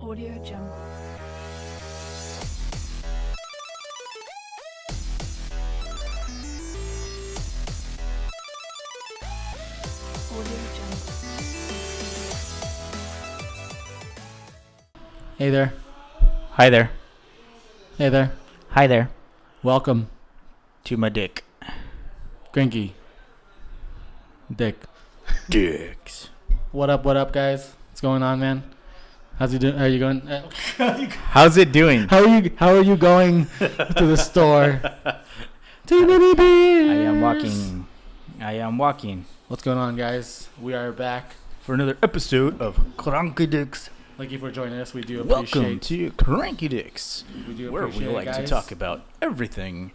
Audio Jungle. Audio Jungle. Hey there. Hi there. Hey there. Hi there. Welcome, To my dick. Cranky. Dick. Dicks. What up, guys? What's going on, man? How's you doing? How are you going? How's it doing? How are you going to the store? Too many beers. I am walking What's going on, guys? We are back. for another episode of CrankyDicks. Thank you for joining us. We do Welcome appreciate. to CrankyDicks, We do where we appreciate it, like to guys. talk about everything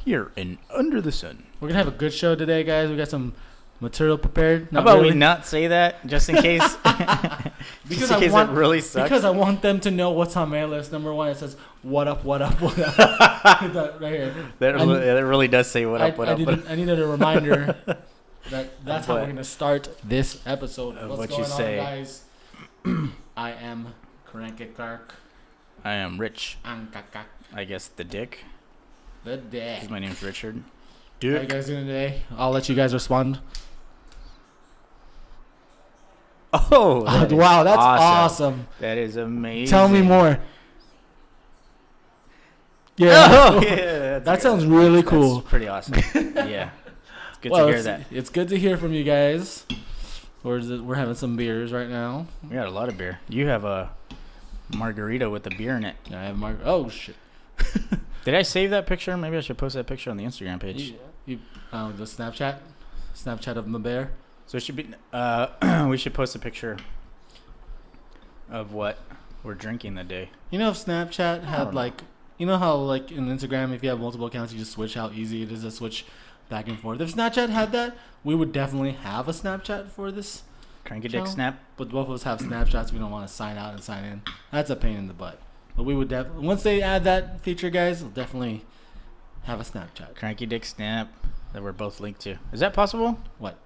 here and under the sun. We're gonna have a good show today, guys. We got some material prepared. How about we not say that just in case? Because just in I case want it really sucks. Because I want them to know what's on my list. Number one, it says what up. That right here. that really does say what up, what up. I needed a reminder that's how we're gonna start this episode. Of What's what going you say. on, guys? I am Cranky Kirk. I am Rich. I'm Kakak. I guess the dick. The day. 'Cause my name's Richard. How Dick. you guys doing today? I'll let you guys respond. Oh, that is Wow, that's awesome. That is amazing. Tell me more. Yeah. Oh, yeah. That sounds really cool. That's pretty awesome. Yeah. It's good Well, to hear that. It's good to hear from you guys. We're having some beers right now. We got a lot of beer. You have a margarita with the beer in it. I have oh shit. Did I save that picture? Maybe I should post that picture on the Instagram page. The Snapchat of my bear. So it should be. We should post a picture of what we're drinking that day. You know, if Snapchat don't had know. like, you know how like in Instagram, if you have multiple accounts, you just switch how easy it is to switch back and forth. If Snapchat had that, we would definitely have a Snapchat for this. Cranky Channel? Dick Snap. But both of us have Snapchats. We don't want to sign out and sign in. That's a pain in the butt. But we would definitely, once they add that feature, guys, we'll definitely have a Snapchat. Cranky Dick Snap that we're both linked to. Is that possible? What?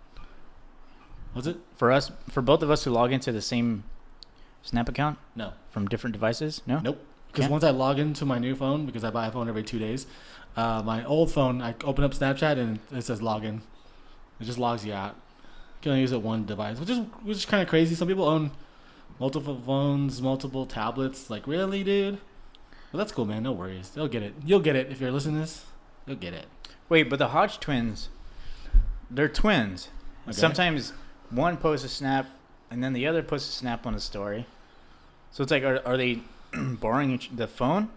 Was it? For us, for both of us who log into the same Snap account No. from different devices? No? Nope. Because Can't? once I log into my new phone, because I buy a phone every 2 days, my old phone, I open up Snapchat and it says login. It just logs you out. You can only use it one device, which is kind of crazy. Some people own multiple phones, multiple tablets. Like, really, dude? Well, that's cool, man. No worries. They'll get it. You'll get it if you're listening to this. You'll get it. Wait, but the Hodge twins, they're twins. Okay. Sometimes one posts a snap and then the other posts a snap on a story. So it's like, are they borrowing the phone?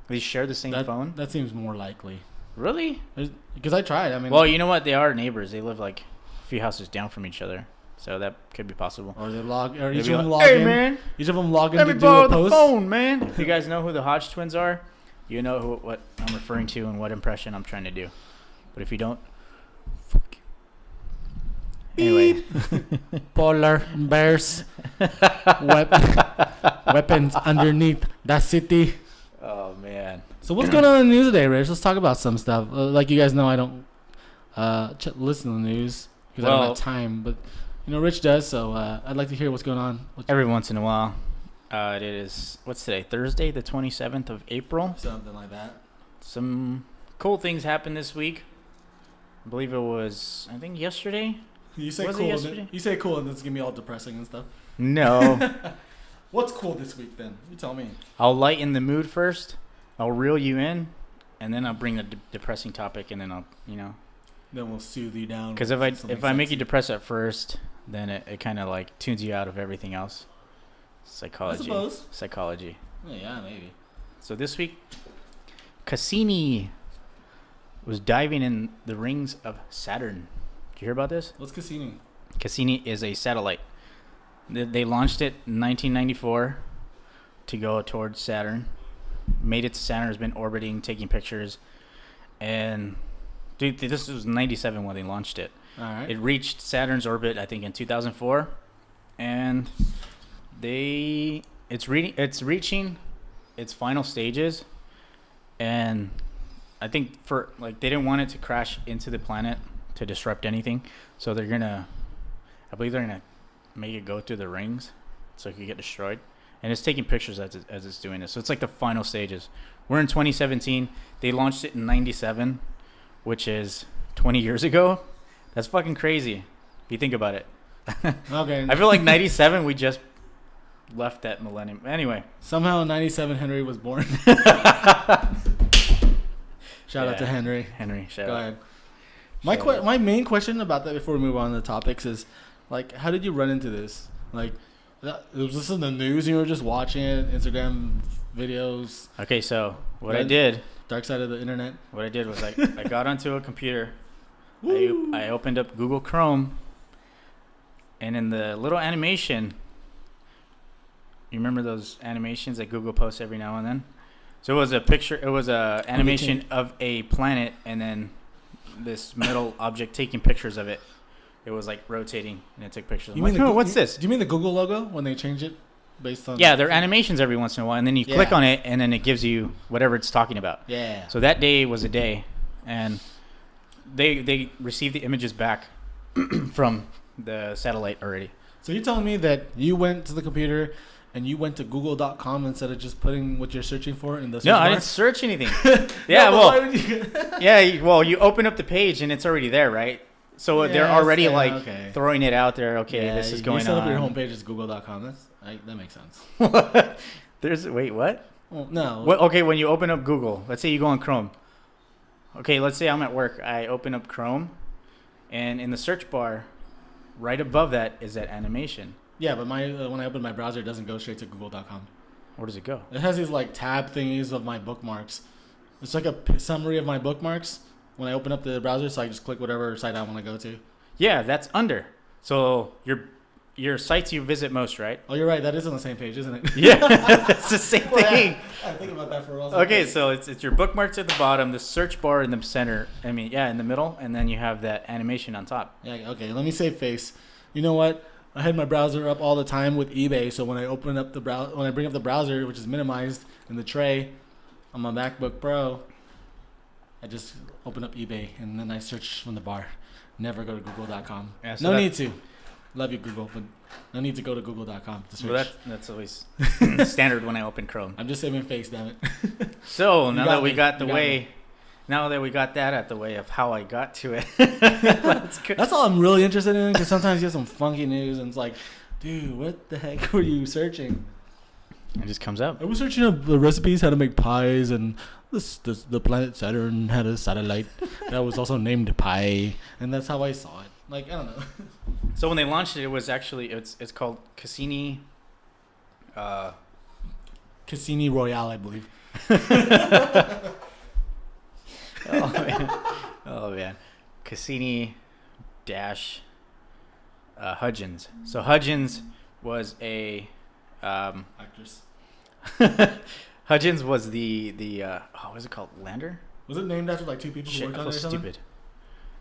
They share the same phone? That seems more likely. Really? Because I tried. I mean, Well, you know what? They are neighbors. They live like a few houses down from each other. So that could be possible. or they log, or They'd each be of them like, log hey, in. man, Each of them log in let to me do a borrow the post. phone, man. If you guys know who the Hodge twins are, you know what I'm referring to and what impression I'm trying to do. But if you don't, fuck you. Anyway. Polar bears, weapons underneath that city. Oh, man. So what's going on in the news today, Rich? Let's talk about some stuff. Like you guys know, I don't listen to the news because I don't Well- have time. But you know, Rich does. So I'd like to hear what's going on. Every once in a while. It is, what's today? Thursday, the 27th of April. Something like that. Some cool things happened this week. I believe it was, I think, yesterday. You say Was it cool. yesterday? You say cool, and it's gonna be all depressing and stuff. No. What's cool this week then? You tell me. I'll lighten the mood first. I'll reel you in. And then I'll bring the depressing topic. And then I'll, Then we'll soothe you down. because with if something I make you sexy. depressed at first, then it kind of like tunes you out of everything else. Psychology. I suppose. Psychology. Yeah, maybe. So this week, Cassini was diving in the rings of Saturn. Did you hear about this? What's Cassini? Cassini is a satellite. They launched it in 1994 to go towards Saturn. Made it to Saturn, has been orbiting, taking pictures. And dude, this was 97 when they launched it. All right. It reached Saturn's orbit, I think, in 2004. And it's reaching its final stages. And I think they didn't want it to crash into the planet to disrupt anything. So I believe they're gonna make it go through the rings so it could get destroyed. and it's taking pictures as it's doing this. So it's like the final stages. We're in 2017. They launched it in '97, which is 20 years ago. That's fucking crazy if you think about it. Okay. I feel like '97 we just left that millennium. Anyway, Somehow in '97 Henry was born. Shout out to Henry. Henry, shout Go out. ahead. Shout out. My main question about that before we move on to the topics is, like, how did you run into this? Like, was this in the news and you were just watching it, Instagram videos, Okay, so what I Red- did dark side of the internet? was I got onto a computer. Woo! I opened up Google Chrome, and in the little animation, you remember those animations that Google posts every now and then? So it was a picture. It was a animation of a planet, and then this metal object taking pictures of it. It was like rotating, and it took pictures. I'm like, oh, what's this? Do you mean the Google logo when they change it based on? Yeah, there are animations every once in a while, and then you click Yeah. on it, and then it gives you whatever it's talking about. Yeah. So that day was a day, and they received the images back from the satellite already. So you're telling me that you went to the computer and you went to google.com instead of just putting what you're searching for in the search No, bar? I didn't search anything. No, Yeah, but well, why would you- well, you open up the page and it's already there, right? So they're Yes, already yeah, like okay. throwing it out there. Okay, Yeah, this is going you set on. up your homepage as google.com. That makes sense. Wait, what? Well, no. What? Okay, when you open up Google, let's say you go on Chrome. Okay, let's say I'm at work. I open up Chrome, and in the search bar, right above that is that animation. Yeah, but my when I open my browser, it doesn't go straight to google.com. Where does it go? It has these like tab thingies of my bookmarks. It's like a summary of my bookmarks when I open up the browser, so I just click whatever site I want to go to. Yeah, that's under. So your sites you visit most, right? Oh, you're right. That is on the same page, isn't it? Yeah, it's the same thing. I think about that for a while. Okay, so it's your bookmarks at the bottom, the search bar in the center. I mean, yeah, in the middle, and then you have that animation on top. Yeah. Okay. Let me save face. You know what? I had my browser up all the time with eBay, so when I open up when I bring up the browser, which is minimized in the tray on my MacBook Pro, I just open up eBay and then I search from the bar. Never go to google.com. Yeah, so No need to. Love you, Google, but no need to go to google.com to search. Well, that's always standard when I open Chrome. I'm just saving face, damn it. So now got that we me. got the You got way, me. now that we got that out the way of how I got to it, let's go. That's all I'm really interested in, because sometimes you get some funky news and it's like, dude, what the heck were you searching? It just comes up. I was searching up the recipes, how to make pies, and the planet Saturn had a satellite that was also named Pi, and that's how I saw it. Like, I don't know. So when they launched it, it was actually it's called Cassini. Cassini Royale, I believe. Oh man, Cassini dash Hudgens. So Hudgens was a Actress. Hudgens was the what was it called? Lander? Was it named after like two people who Shit, worked I on it feel or something? stupid.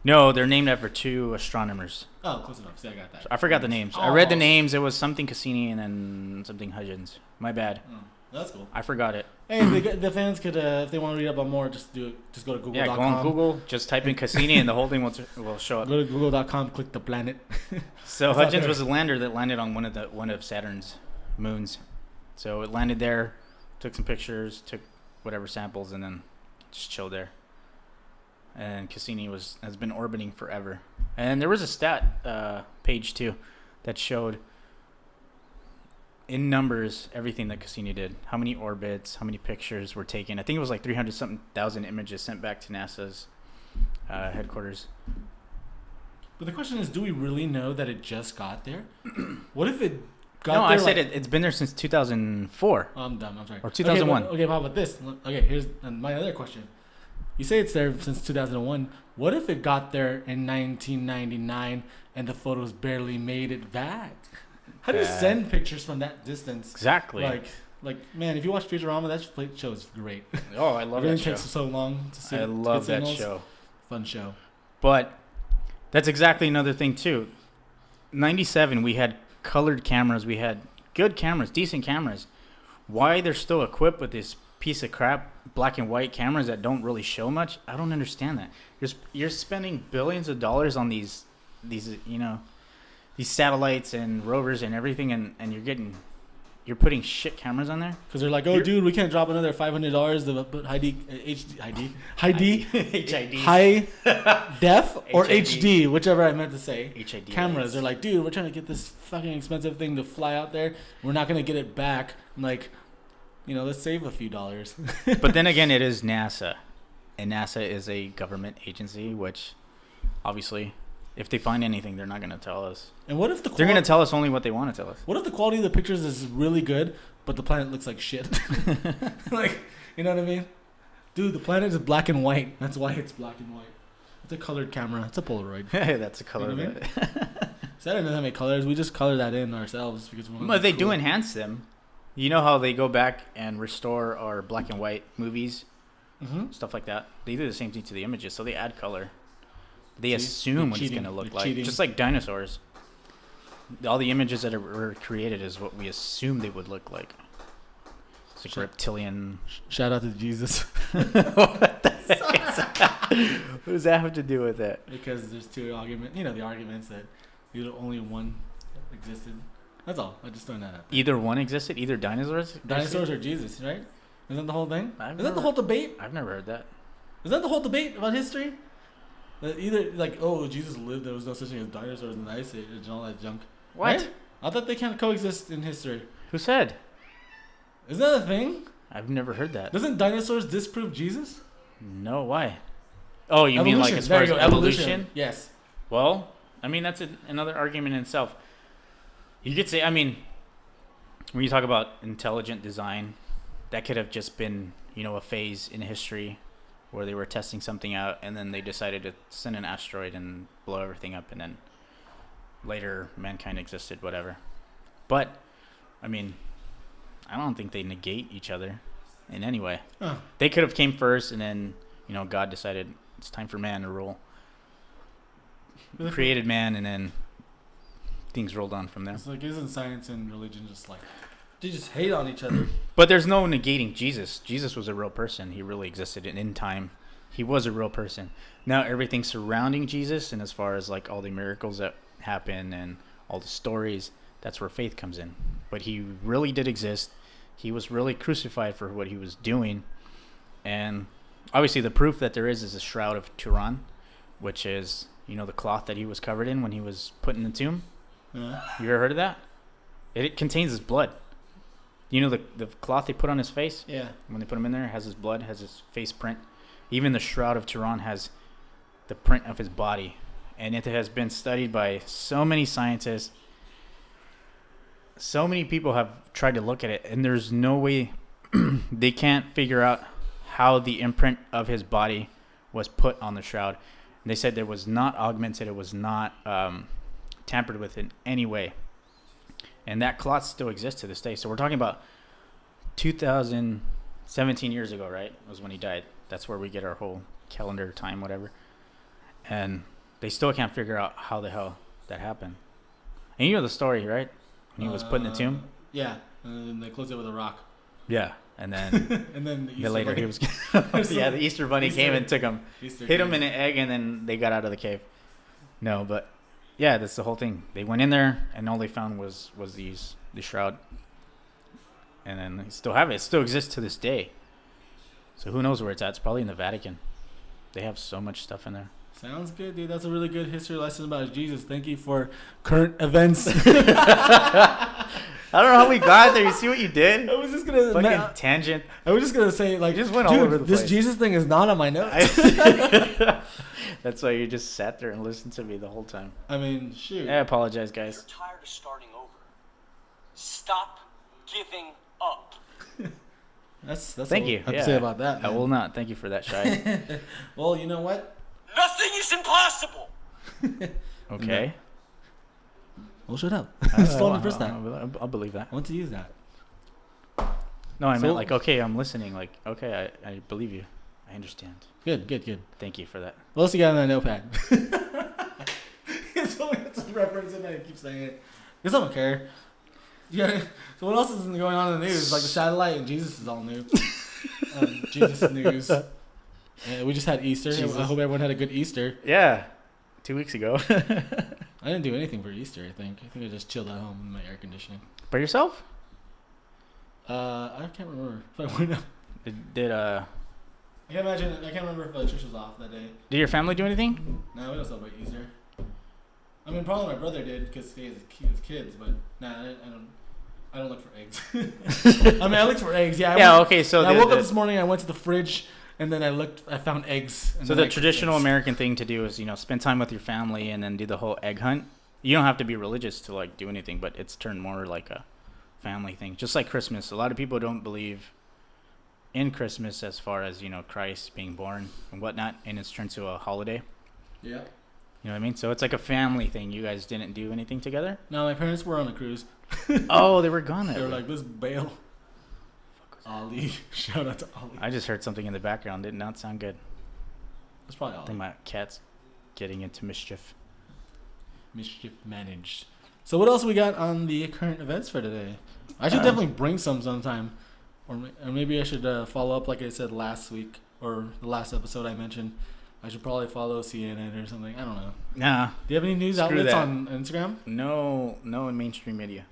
No, they're named after two astronomers. Oh, close enough. See, I got that. I forgot the names. I read the Almost. names. It was something Cassini and then something Hudgens. My bad. Oh, that's cool. I forgot it. Hey, the fans could, if they want to read up on more, just do it. Just go to google.com. Yeah, go on Google. Just type in Cassini and the whole thing will show up. Go to google.com, click the planet. So It's not Hudgens there. was a lander that landed on one of Saturn's moons. So it landed there, took some pictures, took whatever samples, and then just chilled there. And Cassini has been orbiting forever. And there was a stat page too that showed in numbers everything that Cassini did. How many orbits, how many pictures were taken. I think it was like 300-something thousand images sent back to NASA's headquarters. But the question is, do we really know that it just got there? What if it got No, there? I said it's been there since 2004 Oh, I'm dumb. I'm sorry. or 2001. Okay, how about this? Okay, here's my other question. You say it's there since 2001. What if it got there in 1999 and the photos barely made it back? How do you send pictures from that distance? Exactly. Like man, if you watch Futurama, that show is great. Oh, I love that Everything show. takes so long to see. I to love get that signals. show. Fun show. But that's exactly another thing too. 97, we had colored cameras. We had good cameras, decent cameras. Why they're still equipped with this piece of crap black and white cameras that don't really show much? I don't understand that. You're spending billions of dollars on these these satellites and rovers and everything, and you're you're putting shit cameras on there. Because they're like, oh, dude, we can't drop another $500 to put high def or HID. HD, whichever I meant to say. HID Cameras. lights. They're like, dude, we're trying to get this fucking expensive thing to fly out there. We're not gonna get it back. I'm like, let's save a few dollars. But then again, it is NASA, and NASA is a government agency, which obviously, if they find anything, they're not gonna tell us. And what if They're gonna tell us only what they want to tell us. What if the quality of the pictures is really good, but the planet looks like shit? Like, you know what I mean? Dude, the planet is black and white. That's why it's black and white. It's a colored camera. It's a Polaroid. That's a color. You know of what it. Saturn doesn't make colors. We just color that in ourselves because we want. But they do enhance them. You know how they go back and restore our black and white movies, stuff like that. They do the same thing to the images, so they add color. They assume what it's gonna look like, just like dinosaurs. All the images that were created is what we assume they would look like. It's like reptilian. Shout out to Jesus. What the heck is that? What does that have to do with it? Because there's two arguments. The arguments that only one existed. That's all. I just throwing that out. Either one existed, either dinosaurs. Dinosaurs or Jesus, right? Isn't that the whole thing? Isn't that the whole debate? I've never heard that. Is that the whole debate about history? That either like, oh, Jesus lived, there was no such thing as dinosaurs in the ice age and all that junk. What? Right? I thought they can't coexist in history. Who said? Isn't that a thing? I've never heard that. Doesn't dinosaurs disprove Jesus? No, why? Oh, you mean like as There far you as go, evolution? Yes. Well, I mean, that's another argument in itself. You could say, I mean, when you talk about intelligent design, that could have just been, a phase in history where they were testing something out and then they decided to send an asteroid and blow everything up, and then later mankind existed, whatever. But, I mean, I don't think they negate each other in any way. Oh. They could have came first and then, God decided it's time for man to rule. Created man, and then things rolled on from there. It's like, isn't science and religion just like, they just hate on each other? But there's no negating Jesus. Jesus was a real person. He really existed in time. He was a real person. Now everything surrounding Jesus, and as far as like all the miracles that happen and all the stories, that's where faith comes in. But he really did exist. He was really crucified for what he was doing. And obviously the proof that there is the Shroud of Turin, which is, the cloth that he was covered in when he was put in the tomb. Yeah. You ever heard of that? It contains his blood. The cloth they put on his face? Yeah. When they put him in there, it has his blood, has his face print. Even the Shroud of Turin has the print of his body. And it has been studied by so many scientists. So many people have tried to look at it, and there's no way they can't figure out how the imprint of his body was put on the shroud. And they said it was not augmented, it was not tampered with in any way. And that cloth still exists to this day. So we're talking about 2017 years ago, right? Was when he died. That's where we get our whole calendar time, whatever. And they still can't figure out how the hell that happened. And you know the story, right? When he was put in the tomb? Yeah. And then they closed it with a rock. Yeah. And then and then the Easter later bunny. he was yeah, the Easter bunny came and took him. Hit him in an egg, and then they got out of the cave. No, but yeah, that's the whole thing. They went in there and all they found was the shroud. And then they still have it. It still exists to this day. So who knows where it's at? It's probably in the Vatican. They have so much stuff in there. Sounds good, dude. That's a really good history lesson about Jesus. Thank you for current events. I don't know how we got there. You see what you did? I was just gonna Fucking tangent. I was just gonna say, like, just went dude, all over the this place. Jesus thing is not on my notes. That's why you just sat there and listened to me the whole time. I mean, shoot. I apologize, guys. You're tired of starting over. Stop giving up. That's Thank all you. I have to say about that. I man. will not. Thank you for that, Shy. Well, you know what? Nothing is impossible. Okay. Well, shut up. I just told him the first time. I'll believe that. I want to use that. No, I So- meant like, okay, I'm listening. Like, okay, I believe you. I understand. Good. Thank you for that. What else you got on that notepad? It's only some reference and I keep saying it. Because I don't care. Yeah. So what else is going on in the news? Like the satellite and Jesus is all new. Jesus news. We just had Easter. Jesus. I hope everyone had a good Easter. Yeah. 2 weeks ago. I didn't do anything for Easter, I think. I just chilled at home in my air conditioning. By yourself? I can't remember if I went up. I can't imagine. I can't remember if the church was off that day. Did your family do anything? No, we don't celebrate Easter. I mean, probably my brother did because he has kids, but nah, I don't look for eggs. I mean, I looked for eggs. Yeah. Okay. So I woke up this morning. I went to the fridge and then I found eggs. So the traditional American thing to do is, spend time with your family and then do the whole egg hunt. You don't have to be religious to like do anything, but it's turned more like a family thing, just like Christmas. A lot of people don't believe in Christmas as far as Christ being born and whatnot, and it's turned to a holiday. Yeah. You know what I mean? So it's like a family thing. You guys didn't do anything together? No, my parents were on a cruise. Oh, they were gone that They were way. like, let's bail. Ollie. Shout out to Ollie. I just heard something in the background. Did not sound good. That's probably I Ollie. think my cat's getting into mischief. Mischief managed. So what else we got on the current events for today? I should definitely bring some sometime. Or maybe I should follow up like I said last week or the last episode I mentioned. I should probably follow CNN or something. I don't know. Nah. Do you have any news Screw outlets that. on Instagram? No in mainstream media.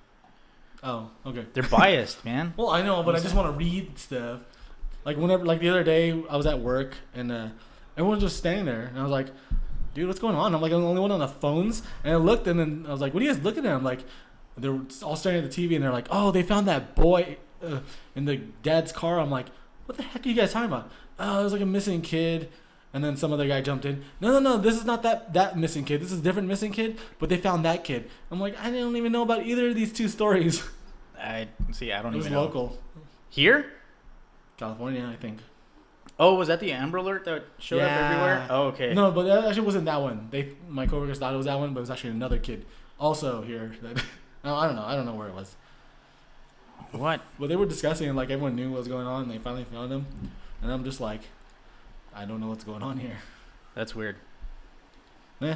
Oh, okay. They're biased, man. Well, I know, but I just want to read stuff. Like the other day, I was at work and everyone was just standing there, and I was like, "Dude, what's going on?" I'm like, I'm the only one on the phones, and I looked, and then I was like, "What are you guys looking at?" I'm like, they were all staring at the TV, and they're like, "Oh, they found that boy in the dad's car." I'm like, "What the heck are you guys talking about?" "Oh, there's like a missing kid." And then some other guy jumped in. No, this is not that missing kid. This is a different missing kid, but they found that kid. I'm like, I don't even know about either of these two stories. I don't It was even know. local. Here? California, I think. Oh, was that the Amber Alert that showed up everywhere? Oh, okay. No, but that actually wasn't that one. My coworkers thought it was that one, but it was actually another kid, also here. That I don't know where it was. What? But they were discussing, and like everyone knew what was going on, and they finally found him. And I'm just like, I don't know what's going on here. That's weird. Eh.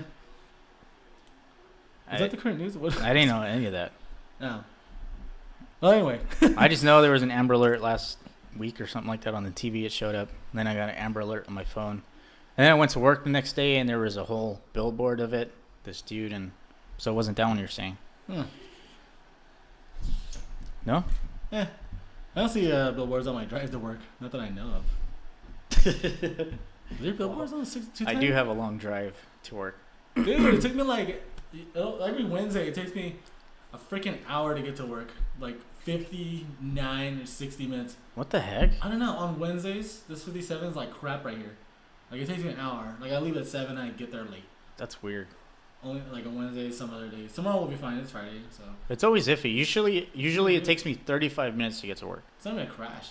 Is that the current news? What? I didn't know any of that. No. Well, anyway. I just know there was an Amber Alert last week or something like that on the TV. It showed up. And then I got an Amber Alert on my phone. And then I went to work the next day, and there was a whole billboard of it. This dude, and so it wasn't that one you're saying. No? Yeah. I don't see billboards on my drive to work. Not that I know of. Is there billboards on the 6-210? I do have a long drive to work. Dude, it took me like every Wednesday. It takes me a freaking hour to get to work. Like 59 or 60 minutes. What the heck? I don't know. On Wednesdays, this 57 is like crap right here. Like it takes me an hour. Like I leave at 7 and I get there late. That's weird. Only like on Wednesdays, some other days. Tomorrow will be fine. It's Friday, so It's always iffy. Usually it takes me 35 minutes to get to work. it's not gonna crash.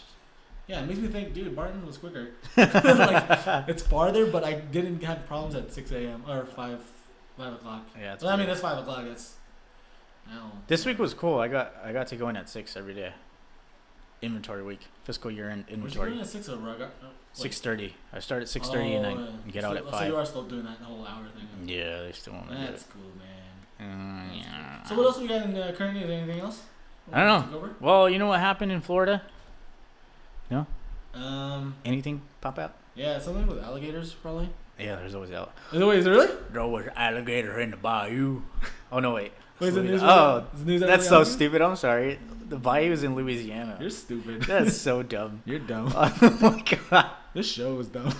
Yeah, it makes me think, dude, Barton was quicker. Like it's farther, but I didn't have problems at 6 a.m. or 5 o'clock. Yeah, it's Well, I mean weird. that's 5 o'clock. That's no. This week was cool. I got to go in at 6 every day. Inventory week, fiscal year end Were you inventory. doing at 6 over? 6:30. I start at 6:30 and I get out at 5. So you are still doing that whole hour thing. Yeah, they still want to do That's it. cool, man. Yeah. So what else we got in current news? Anything else? I don't know. Well, you know what happened in Florida? No? Anything pop out? Yeah, something with alligators, probably. Yeah, there's always out. Wait, is it really? There was alligator in the bayou. Oh no, wait. Wait, is it news? Oh, is it news that's so alligators? stupid. I'm sorry. The bayou is in Louisiana. You're stupid. That's so dumb. You're dumb. Oh my god. This show is dumb.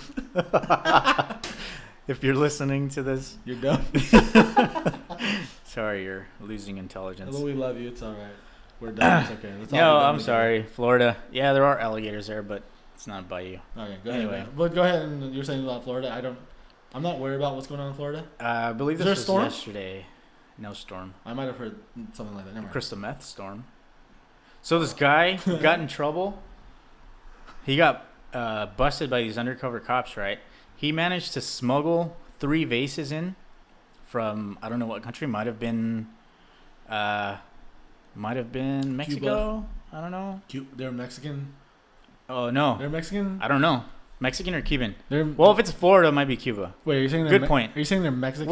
If you're listening to this, You're dumb. sorry, you're losing intelligence. Although we love you, it's all right. We're done. It's okay. That's all No, we've done I'm today. sorry. Florida. Yeah, there are alligators there, but it's not bayou. Okay, go ahead. Anyway. Man. But go ahead, and you're saying about Florida. I'm not worried about what's going on in Florida. I believe Is there a this was storm? yesterday. No storm. I might have heard something like that. Never mind. Crystal meth storm. So this guy got in trouble. He got busted by these undercover cops, right? He managed to smuggle 3 vases in from I don't know what country. Might have been Mexico. I don't know. They're Mexican. Oh no, They're Mexican. I don't know. Mexican or Cuban? They're Well, if it's Florida, it might be Cuba. wait. Are you saying they're Good point. Are you saying they're Mexican?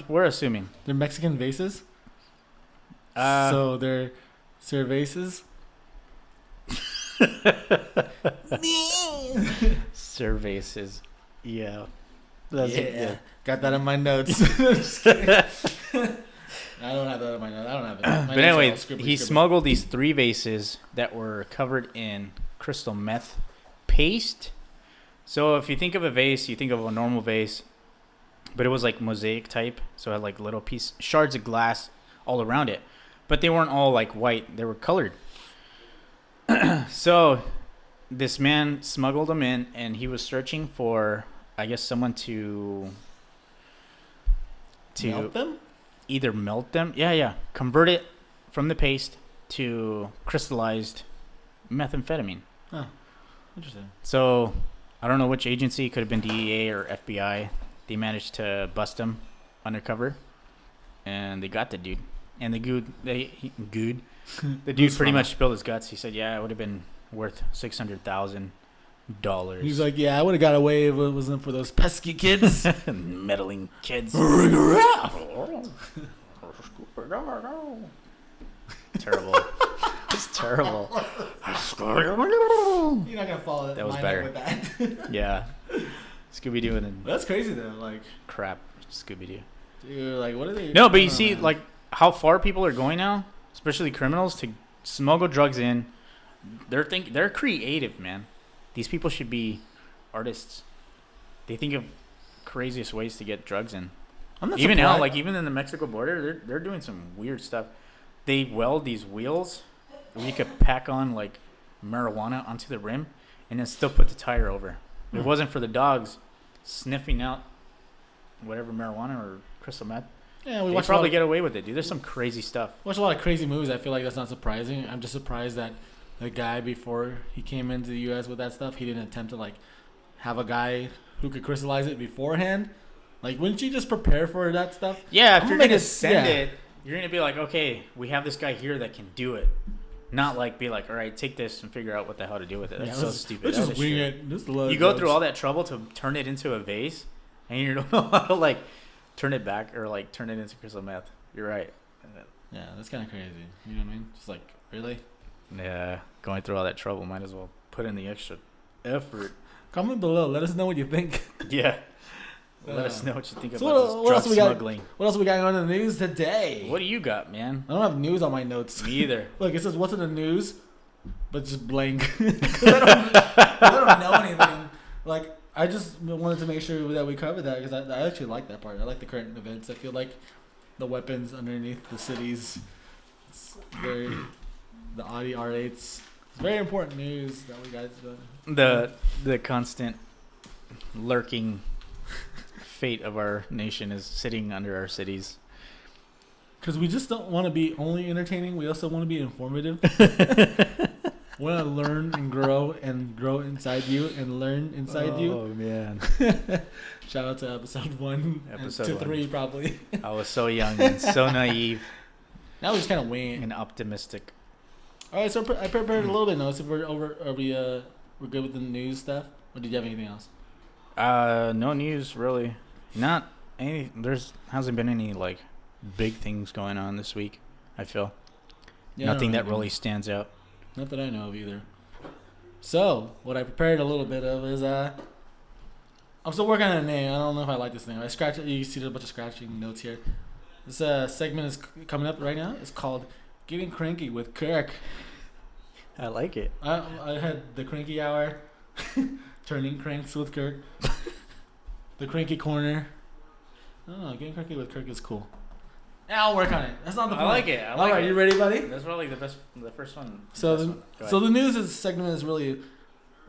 We're assuming. They're Mexican vases. Uh, So they're cervezas. Cervezas. Yeah. Yeah. Got that in my notes. Just kidding. I don't have that on my notes. I don't have it. My But notes are anyway, all scribbly, he scribbly. smuggled these 3 vases that were covered in crystal meth paste. So if you think of a vase, you think of a normal vase, but it was like mosaic type. So it had like little shards of glass all around it. But they weren't all like white. They were colored. So this man smuggled them in, and he was searching for, I guess, someone to Melt them? either melt them, convert it from the paste to crystallized methamphetamine. Oh, interesting. So I don't know which agency, could have been DEA or FBI. They managed to bust him undercover, and they got the dude. And the dude pretty much spilled his guts. He said, "Yeah, it would have been worth $600,000." He's like, yeah, I would have got away if it wasn't for those pesky kids. Meddling kids. Terrible. It's terrible. You're not gonna follow that. That was line better. up with that. Yeah. Scooby-Doo and then That's crazy though. Like, crap. Scooby-Doo. dude, like, what are they? No, but you I don't see, know. like, how far people are going now, especially criminals, to smuggle drugs in. They're creative, man. These people should be artists. They think of craziest ways to get drugs in. I'm not Even now, surprised. like even in the Mexico border, they're doing some weird stuff. They weld these wheels where you could pack on like marijuana onto the rim and then still put the tire over. If it wasn't for the dogs sniffing out whatever marijuana or crystal meth, yeah, we they watch probably get away with it, dude. There's some crazy stuff. watch a lot of crazy movies. I feel like that's not surprising. I'm just surprised that the guy before he came into the U.S. with that stuff, he didn't attempt to like have a guy who could crystallize it beforehand. Like, wouldn't you just prepare for that stuff? Yeah, if I'm you're gonna gonna make a- send yeah. it, you're gonna be like, okay, we have this guy here that can do it. Not like be like, all right, take this and figure out what the hell to do with it. That's so stupid. Let's That just is wing shit. it. Just load You go drugs. through all that trouble to turn it into a vase, and you don't know how to like turn it back or like turn it into crystal meth. You're right. Yeah, that's kind of crazy. You know what I mean? Just like, really? Yeah, going through all that trouble, might as well put in the extra effort. Comment below. Let us know what you think. Yeah. Let us know what you think So about this what drug else we got? smuggling. What else we got going on in the news today? What do you got, man? I don't have news on my notes. Me either. Look, it says what's in the news, but just blank. 'Cause I don't know anything. Like, I just wanted to make sure that we covered that because I actually like that part. I like the current events. I feel like the weapons underneath the cities. It's very the Audi R8s. It's very important news that we guys. The constant lurking fate of our nation is sitting under our cities. Because we just don't want to be only entertaining. We also want to be informative. We want to learn and grow inside you and learn inside you. Oh man. Shout out to episode 1 Episode to 1. 3 probably. I was so young and so naive Now we're just kind of winging it. and optimistic. All right, so I prepared a little bit. Notes if we're over. We're good with the news stuff, or did you have anything else? No news really. Not any. Hasn't been any like big things going on this week. I feel nothing that really stands out. Not that I know of either. So what I prepared a little bit of is I'm still working on a name. I don't know if I like this thing. I scratched it. You see there's a bunch of scratching notes here. This segment is coming up right now. It's called Getting Cranky with Kirk. I like it. I had the Cranky Hour, Turning Cranks with Kirk, the Cranky Corner. I don't know, Getting Cranky with Kirk is cool. Yeah, I'll work on it. That's not the I point. like it. I All like right, it. you ready, buddy? That's probably the first one. So, the news segment is really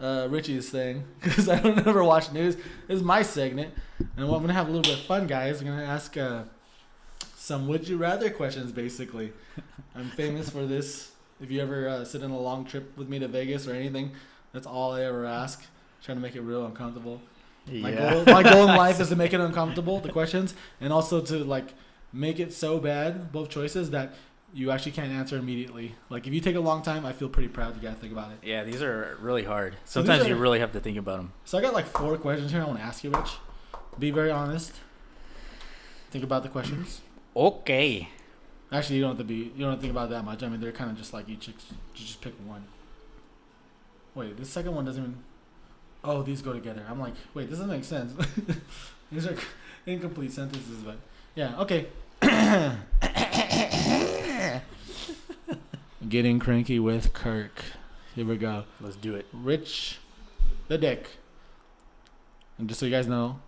Richie's thing because I don't ever watch news. This is my segment, and what I'm gonna have a little bit of fun, guys. I'm gonna ask some would you rather questions. Basically, I'm famous for this. If you ever sit on a long trip with me to Vegas or anything, that's all I ever ask. Trying to make it real uncomfortable. My goal in life is to make it uncomfortable, the questions, and also to like make it so bad, both choices, that you actually can't answer immediately. Like if you take a long time, I feel pretty proud. You gotta think about it. Yeah, these are really hard. So these Sometimes are- you really have to think about them. So I got like 4 questions here. I want to ask you, Rich. Be very honest. Think about the questions. Okay. Actually, you don't have to think about it that much. I mean, they're kind of just like you just pick one. Wait, this second one doesn't even. Oh, these go together. I'm like, wait, this doesn't make sense. These are incomplete sentences, but yeah, okay. Getting cranky with Kirk. Here we go. Let's do it. Rich the Dick. And just so you guys know,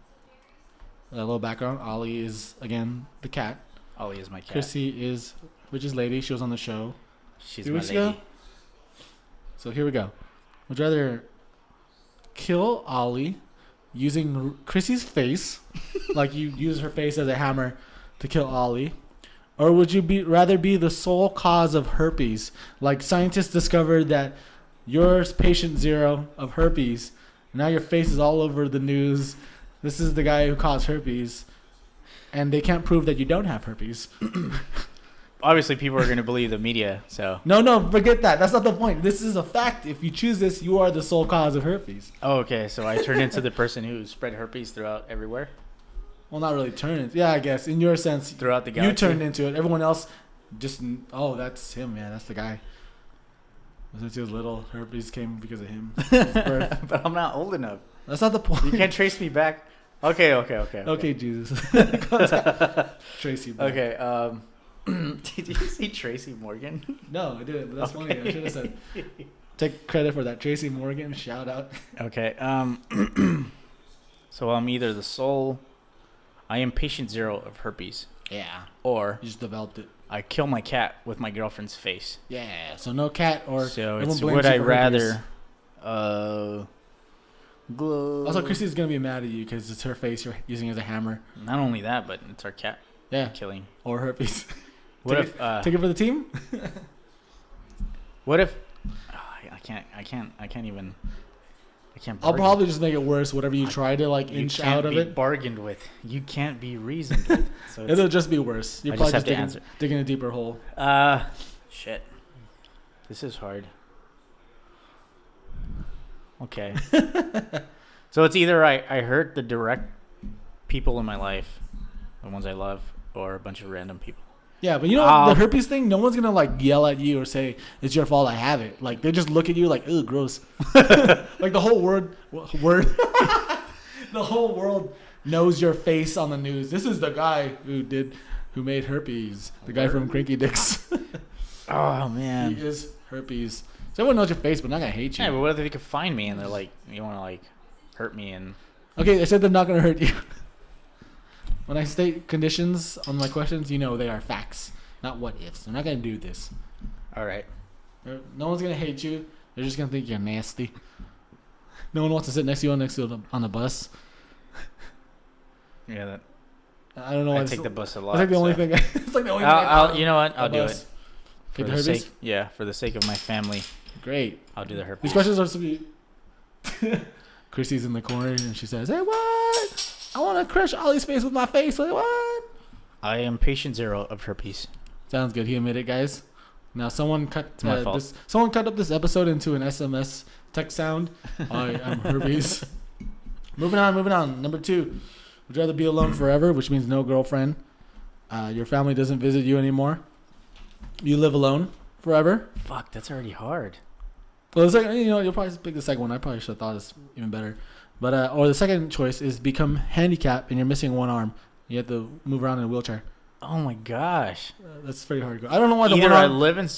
a little background. Ollie is, again, the cat. Ollie is my cat. Chrissy is Rich's lady. She was on the show. She's 3 my weeks lady. ago. So here we go. Would you rather kill Ollie using Chrissy's face, like you use her face as a hammer to kill Ollie, or would you rather be the sole cause of herpes? Like scientists discovered that you're patient 0 of herpes. Now your face is all over the news. This is the guy who caused herpes, and they can't prove that you don't have herpes. Obviously, people are going to believe the media, so... No, forget that. That's not the point. This is a fact. If you choose this, you are the sole cause of herpes. Oh, okay, so I turned into the person who spread herpes throughout everywhere? Well, not really turn. Yeah, I guess. In your sense, Throughout the galaxy? you turned into it. Everyone else just, oh, that's him, man. That's the guy. Since he was little, herpes came because of him. His birth. But I'm not old enough. That's not the point. You can't trace me back. Okay. Okay, Jesus. Tracy. Bro. Okay, did you see Tracy Morgan? No, I didn't. But that's funny. I should have said. Take credit for that. Tracy Morgan. Shout out. Okay, so I'm either the sole... I am patient 0 of herpes. Yeah. Or You just developed it. I kill my cat with my girlfriend's face. Yeah. So no cat or. So everyone it's blames would you I for rather... herpes. Also, Chrissy's gonna be mad at you because it's her face you're using as a hammer. Not only that, but it's our cat Yeah. killing. Or herpes. What take if... take it for the team. What if... I can't even... I'll probably just make it worse. Whatever you try to like inch out of it, bargained with. You can't be reasoned with. So it's, it'll just be worse. You're I probably just have just to answer. digging a deeper hole. Shit. This is hard. Okay. So it's either I hurt the direct people in my life, the ones I love, or a bunch of random people. Yeah, but you know the herpes thing. No one's gonna like yell at you or say it's your fault. I have it. Like they just look at you like, ugh, gross. Like the whole the whole world knows your face on the news. This is the guy who made herpes. The guy from CrankyDicks. Oh man. He is herpes. So everyone knows your face, but not gonna hate you. Yeah, but what if they could find me and they're like, you want to like hurt me and... Okay, they said they're not gonna hurt you. When I state conditions on my questions, you know they are facts, not what ifs. They're not gonna do this. All right. No one's gonna hate you. They're just gonna think you're nasty. No one wants to sit next to you on the bus. Yeah, that... I don't know why I take the bus a lot. That's like the only so- thing. It's like the only thing. I'll, you know what? I'll do bus. it. For Take the the herpes? sake, yeah, for the sake of my family, Great. I'll do the herpes. These questions are sweet. Chrissy's in the corner and she says, "Hey, what? I want to crush Ollie's face with my face. Like, what?" I am patient 0 of herpes. Sounds good. He admitted, guys. Now, someone cut my fault. Someone cut up this episode into an SMS text sound. I am herpes. Moving on. Number 2. Would you rather be alone forever, which means no girlfriend? Your family doesn't visit you anymore. You live alone forever. Fuck, that's already hard. Well, the second, you'll probably pick the second one. I probably should have thought this even better. But or the second choice is become handicapped and you're missing one arm. You have to move around in a wheelchair. Oh my gosh. That's pretty hard to go. I don't know why the Either one I arm. live in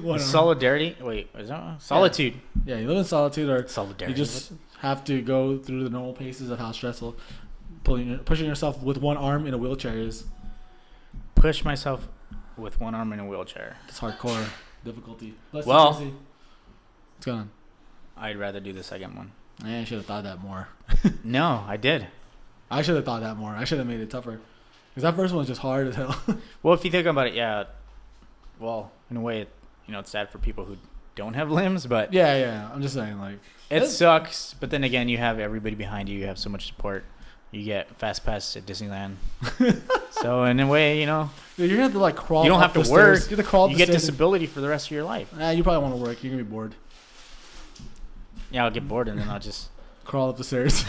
One arm. solidarity. Wait, is that solitude? Yeah, you live in solitude, or Solidarity. you just have to go through the normal paces of how stressful pushing yourself with one arm in a wheelchair is. Push myself with one arm in a wheelchair. It's hardcore difficulty. What's Well- going on? I'd rather do the second one. I should have thought that more. No, I did. I should have thought that more. I should have made it tougher. Because that first one was just hard as hell. Well, if you think about it, yeah. Well, in a way, it's sad for people who don't have limbs, but yeah. I'm just saying, like. it sucks. But then again, you have everybody behind you. You have so much support. You get fast pass at Disneyland. So in a way, You're going to have to, like, crawl you don't up have to the work. stairs. You have to crawl up You the get stairs. disability for the rest of your life. You probably want to work. You're going to be bored. Yeah, I'll get bored and then I'll just... Crawl up the stairs.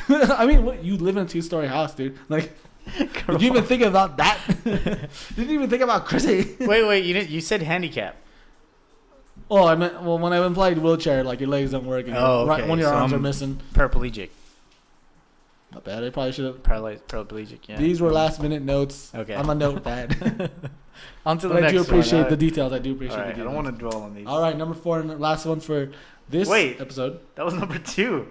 I mean, what, you live in a 2-story house, dude. Like, did you even think about that? Didn't you even think about Chrissy? Wait, you said handicap. Oh, I meant, when I implied wheelchair, like your legs don't work and Oh, okay. one of your So arms I'm are missing. Paraplegic. Not bad. I probably should have. Paraplegic, yeah. These were last minute notes. Okay. I'm a notepad. On to the But I next do appreciate one. the details. I do appreciate All the right, I details. don't want to dwell on these. All right, number 4 and the last one for this episode. That was number 2.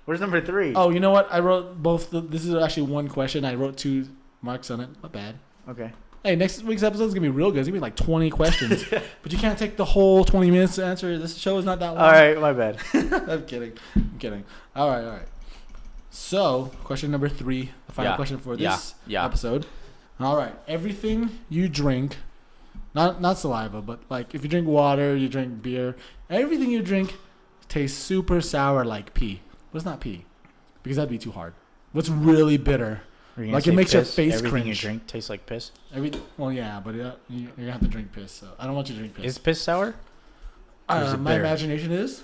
Where's number 3? Oh, you know what? I wrote both. This is actually one question. I wrote 2 marks on it. Not bad. Okay. Hey, next week's episode is gonna be real good. It's gonna be like 20 questions, but you can't take the whole 20 minutes to answer. This show is not that long. All right, my bad. I'm kidding. All right. So, question number 3, the final question for this episode. All right, everything you drink, not saliva, but like if you drink water, you drink beer, everything you drink tastes super sour like pee. What's not pee? Because that'd be too hard. What's really bitter? Like it makes your face Everything cringe. you drink tastes like piss. Well, yeah, but you're gonna have to drink piss. So I don't want you to drink piss. Is piss sour? Or is it My bitter? imagination is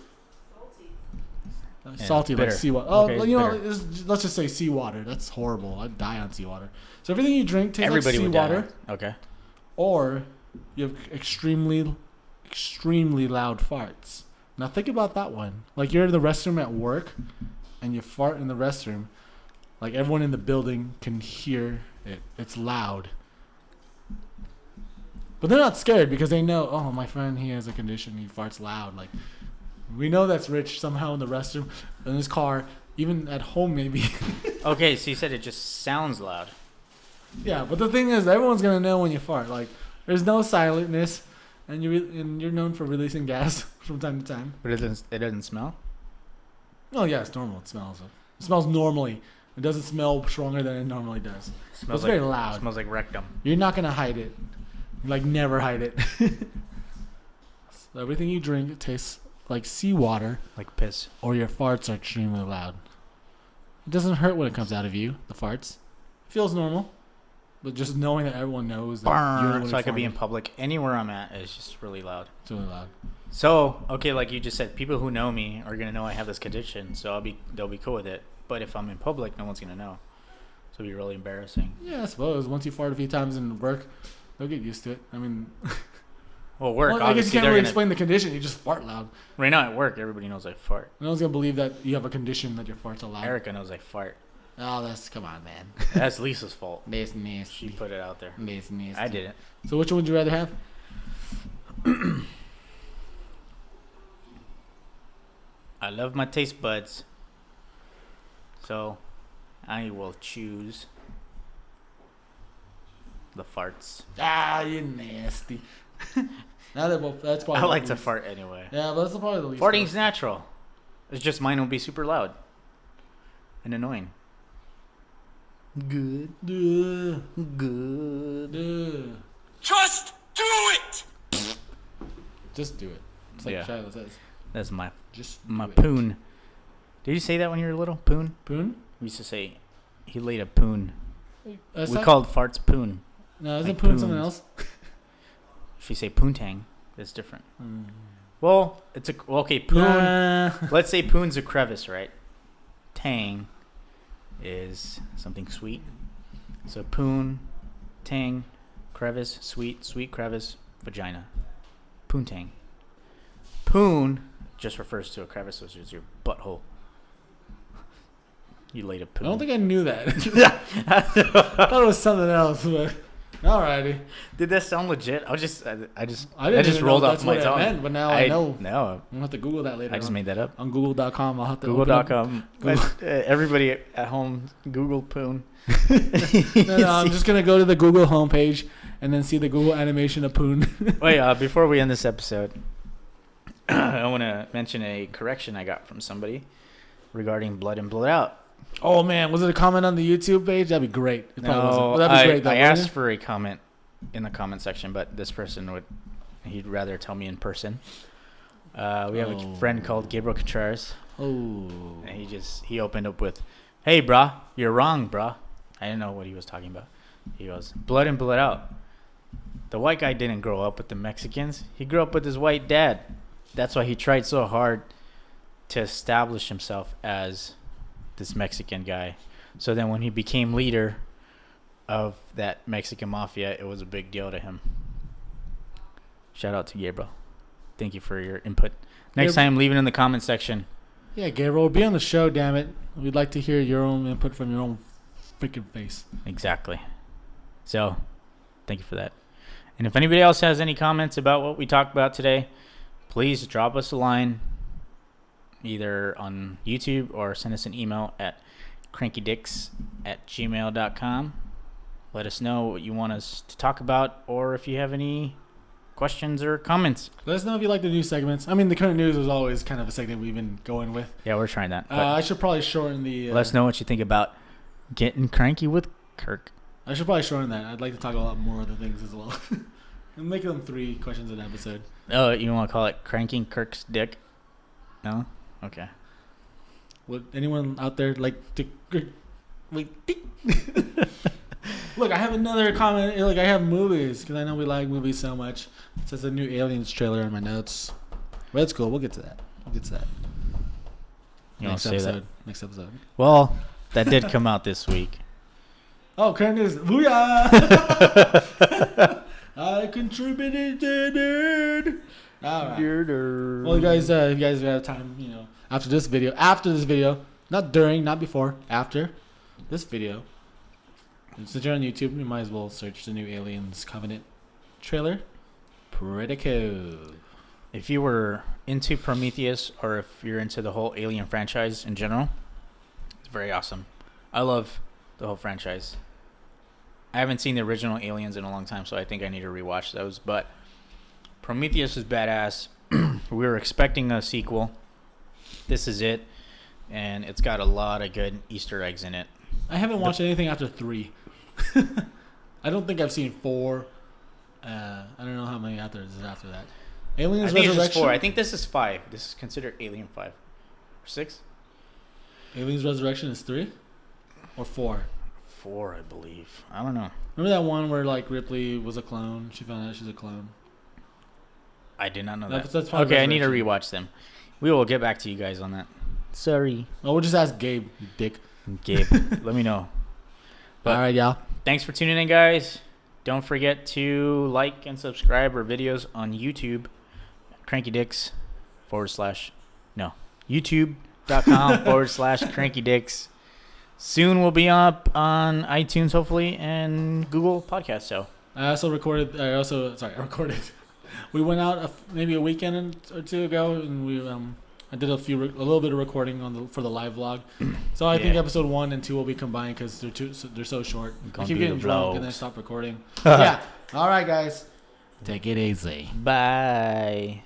Yeah, salty, like bitter. seawater. Oh, Okay, you know, bitter. let's just say seawater. That's horrible. I'd die on seawater. So everything you drink tastes Everybody like would seawater, die. Okay. or you have extremely loud farts. Now think about that one. Like you're in the restroom at work, and you fart in the restroom. Like everyone in the building can hear it. It's loud. But they're not scared because they know, oh, my friend, he has a condition. He farts loud. Like, we know that's Rich somehow in the restroom, in his car, even at home maybe. Okay, so you said it just sounds loud. Yeah, but the thing is, everyone's going to know when you fart. Like, there's no silentness, and you're known for releasing gas from time to time. But it doesn't smell? Oh, yeah, it's normal. It smells normally. It doesn't smell stronger than it normally does. Smells It's very loud. Smells like rectum. You're not going to hide it. Like, never hide it. So everything you drink tastes like seawater, Like piss. or your farts are extremely loud. It doesn't hurt when it comes out of you, the farts. It feels normal. But just knowing that everyone knows that you're the one So I could be farting, in public. Anywhere I'm at is just really loud. it's really loud. So, okay, like you just said, people who know me are going to know I have this condition, so they'll be cool with it. But if I'm in public, no one's going to know. So it'll be really embarrassing. Yeah, I suppose. Once you fart a few times in work, they'll get used to it. I mean, Well, work, well, I guess you obviously, can't they're really gonna, explain the condition. You just fart loud. right now at work, everybody knows I fart. No one's going to believe that you have a condition that your farts are loud. Erica knows I fart. Oh, come on, man. That's Lisa's fault. That's She nasty. put it out there. That's nasty. I didn't. So which one would you rather have? I love my taste buds. So, I will choose the farts. Ah, you nasty. Now they're both. That's probably. I like the to least. fart anyway. Yeah, but that's probably the least. Farting's natural. It's just mine will be super loud and annoying. Good. Duh. Good. Duh. Just do it! Just do it. It's like Yeah. Shiloh says. That's my Just do it. poon. Did you say that when you were little? Poon? Poon? We used to say he laid a poon. That's We not- called farts poon. No, isn't like poon something poons. else? If you say poontang, that's different. Mm. Well, okay, poon. Nah. Let's say poon's a crevice, right? Tang is something sweet. So poon, tang, crevice, sweet crevice, vagina. Poontang. Poon just refers to a crevice, which is your butthole. You laid a I poon. don't think I knew that. I thought it was something else, but alrighty. Did that sound legit? I just I that didn't just even rolled know off that's my what tongue. it meant, but now I know. No, I'm gonna have to Google that later. I just on. made that up. On Google.com. I'll have to open up- Google.com. Everybody at home, Google poon. No, I'm just gonna go to the Google homepage and then see the Google animation of poon. Wait, before we end this episode, I want to mention a correction I got from somebody regarding blood in, blood out. Oh man, was it a comment on the YouTube page? That'd be great. It probably wasn't. No, Well, that'd be great though. I wouldn't asked it? for a comment in the comment section, but this person he'd rather tell me in person. We have a friend called Gabriel Contreras, Oh. and he opened up with, "Hey, brah, you're wrong, brah." I didn't know what he was talking about. He goes, "Blood in, blood out. The white guy didn't grow up with the Mexicans. He grew up with his white dad. That's why he tried so hard to establish himself as this Mexican guy. So then when he became leader of that Mexican mafia, it was a big deal to him." Shout out to Gabriel. Thank you for your input. Next time, leave it in the comment section. Yeah, Gabriel, be on the show, damn it. We'd like to hear your own input from your own freaking face. Exactly. So, thank you for that. And if anybody else has any comments about what we talked about today, please drop us a line either on YouTube or send us an email at CrankyDicks@gmail.com. Let us know what you want us to talk about, or if you have any questions or comments. Let us know if you like the new segments. I mean, the current news is always kind of a segment we've been going with. Yeah, we're trying that. I should probably shorten the... let us know what you think about getting cranky with Kirk. I should probably shorten that. I'd like to talk a lot more other things as well. And make them 3 questions an episode. Oh, you want to call it Cranking Kirk's Dick? No? Okay. Would anyone out there like to... Like, look, I have another comment. Like, I have movies, because I know we like movies so much. It says a new Aliens trailer in my notes. But it's cool. We'll get to that. You want Next to say episode. that? Next episode. Well, that did come out this week. Oh, current news. Booyah! I contributed, dude. All right. Well, you guys have time, after this video, not during, not before, after this video. Since you're on YouTube, you might as well search the new Aliens Covenant trailer. Pretty cool. If you were into Prometheus, or if you're into the whole Alien franchise in general, it's very awesome. I love the whole franchise. I haven't seen the original Aliens in a long time, so I think I need to rewatch those. But Prometheus is badass. We were expecting a sequel. This is it. And it's got a lot of good Easter eggs in it. I haven't watched anything after 3. I don't think I've seen 4. I don't know how many out there is after that. Aliens I think Resurrection. it's just 4. I think this is 5. This is considered Alien 5. Or 6? Aliens Resurrection is 3 or 4. 4, I believe. I don't know. Remember that one where like Ripley was a clone? She found out she's a clone. I did not know That's that. part of Okay, I need to Resurrection. rewatch them. We will get back to you guys on that. Sorry. Oh, we'll just ask Gabe, you dick. Gabe, let me know. But all right, y'all. thanks for tuning in, guys. Don't forget to like and subscribe our videos on YouTube. CrankyDicks YouTube.com/CrankyDicks. Soon we'll be up on iTunes, hopefully, and Google Podcasts. So I recorded. We went out maybe a weekend or 2 ago, and I did a little bit of recording for the live vlog. So I think episode 1 and 2 will be combined because they're so short. I keep getting drunk and then stop recording. Yeah. All right, guys. Take it easy. bye.